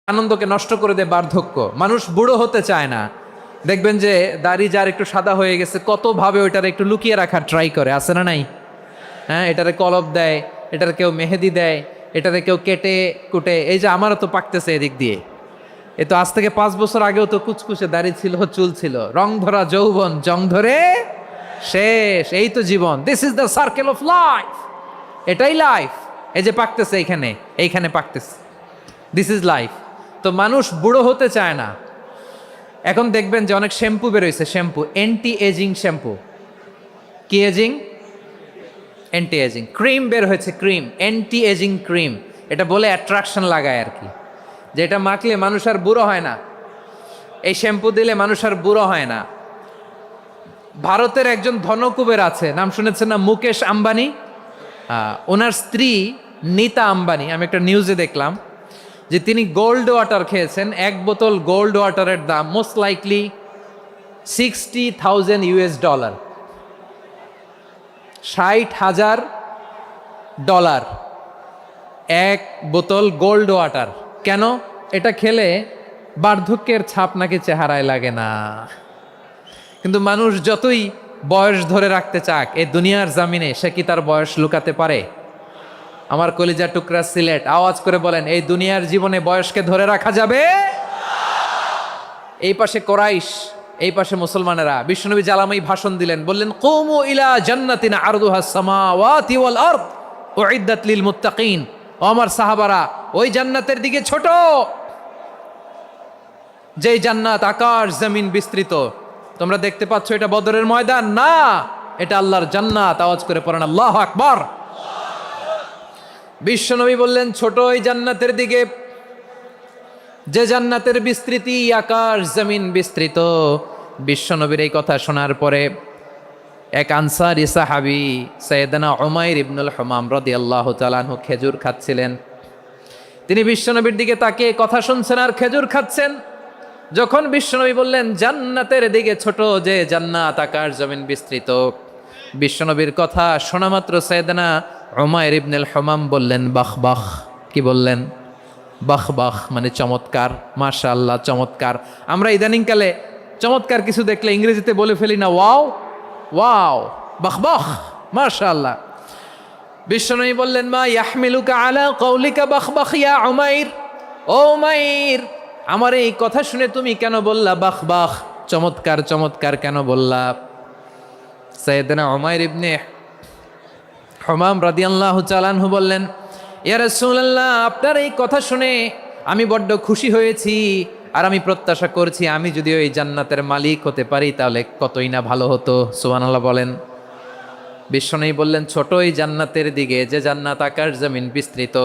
আনন্দকে নষ্ট করে দেয় বার্ধক্য। মানুষ বুড়ো হতে চায় না। দেখবেন যে দাড়ি যার একটু সাদা হয়ে গেছে কতভাবে ওইটার একটু লুকিয়ে রাখার ট্রাই করে, আছে না নাই? হ্যাঁ, এটারে কলপ দেয়, এটার কেউ মেহেদি দেয়, এটারে কেউ কেটে কুটে। এই যে আমারও তো পাকতেছে এদিক দিয়ে, এ তো আজ থেকে 5 বছর আগেও তো কুচকুচে দাড়ি ছিল, চুল ছিল, রং ধরা যৌবন জং ধরে শেষ। এই তো জীবন, this is the circle of life. এটাই লাইফ। এই যে পাকতেছে এইখানে পাকতেছে, দিস ইজ লাইফ। তো মানুষ বুড়ো হতে চায় না। এখন দেখবেন যে অনেক শ্যাম্পু বেরোইছে, শ্যাম্পু অ্যান্টি এজিং শ্যাম্পু। কি এজিং? Anti ageing. ক্রিম বের হয়েছে, ক্রিম অ্যান্টি এজিং ক্রিম। এটা বলে অ্যাট্রাকশন লাগায় আর কি, যে এটা মাখলে মানুষ আর বুড়ো হয় না, এই শ্যাম্পু দিলে মানুষ আর বুড়ো হয় না। ভারতের একজন ধনকুবের আছে, নাম শুনেছেন না? মুকেশ আম্বানি। ওনার স্ত্রী নীতা আম্বানি, আমি একটা নিউজে দেখলাম যে তিনি গোল্ড ওয়াটার খেয়েছেন। 1 বোতল গোল্ড ওয়াটারের দাম মোস্ট লাইকলি $60,000, $60,000 1 বোতল গোল্ড ওয়াটার। কেন? এটা খেলে বার্ধক্যের ছাপ নাকি চেহারায় লাগে না। কিন্তু মানুষ যতই বয়স ধরে রাখতে চাক এই দুনিয়ার জামিনে, সে কি তার বয়স লুকাতে পারে? আমার কলিজা টুকরা সিলেট, আওয়াজ করে বলেন, এই দুনিয়ার জীবনে বয়সকে ধরে রাখা যাবে? এই পাশে কোরাইশ, এই পাশে মুসলমানেরা। বিশ্বনবী জালামাই ভাষণ দিলেন, বললেন, কুমু ইলা জান্নাতিন আরদুহাস সামাওয়াতি ওয়াল আরদ উইদ্দাত লিল মুত্তাকিন। ও আমার সাহাবারা, ওই জান্নাতের দিকে ছোট, যেই জান্নাত আকাশ জমিন বিস্তৃত। তোমরা দেখতে পাচ্ছ এটা বদরের ময়দান না, এটা আল্লাহর জান্নাত। আওয়াজ করে পড়েন আল্লাহু আকবার। বিশ্বনবী বললেন, ছোট ওই জান্নাতের দিকে যে জান্নাতের বিস্তৃতি আকাশ জমিন বিস্তৃত। বিশ্বনবীর এই কথা শোনার পরে এক আনসারী সাহাবী সাইয়েদনা উমাইর ইবনুল হুমাম রাদিয়াল্লাহু তাআলা আনহু খেজুর খাচ্ছিলেন। তিনি বিশ্বনবীর দিকে তাকিয়ে কথা শুনছেন আর খেজুর খাচ্ছেন। যখন বিশ্বনবী বললেন জান্নাতের দিকে ছোট যে জান্নাত আকাশ জমিন বিস্তৃত, বিশ্বনবীর কথা শোনা মাত্র সাইয়েদনা উমাইর ইবনুল হুমাম বললেন বাহ বাহ। কি বললেন? বাহ বাহ, মানে চমৎকার, মাশাআল্লাহ, চমৎকার। আমরা ইদানিংকালে চমৎকার কিছু দেখলে ইংরেজিতে বলে ফেলি না, ওয়াও ওয়াও, বাহ বাহ, মাশাআল্লাহ। বিশ্বনবী বললেন, মা ইয়াহমিলুকা আলা কওলিকা বাহ বাহ ইয়া উমাইর। ও উমাইর, আমার এই কথা শুনে তুমি কেন বললা বাহ বাহ, চমৎকার চমৎকার কেন বললা? সাইয়েদনা উমাইর ইবনে হুমাম রাদিয়াল্লাহু তাআলা আনহু বললেন, ইয়া রাসূলুল্লাহ, আপনার এই কথা শুনে আমি বড্ড খুশি হয়েছি, আর আমি প্রত্যাশা করছি আমি যদি ওই জান্নাতের মালিক হতে পারি তাহলে কতই না ভালো হতো। সুবহানাল্লাহ বলেন। বিশ্বনবী বললেন, ছোট ওই জান্নাতের দিকে যে জান্নাত আকাশ জমিন বিস্তৃত।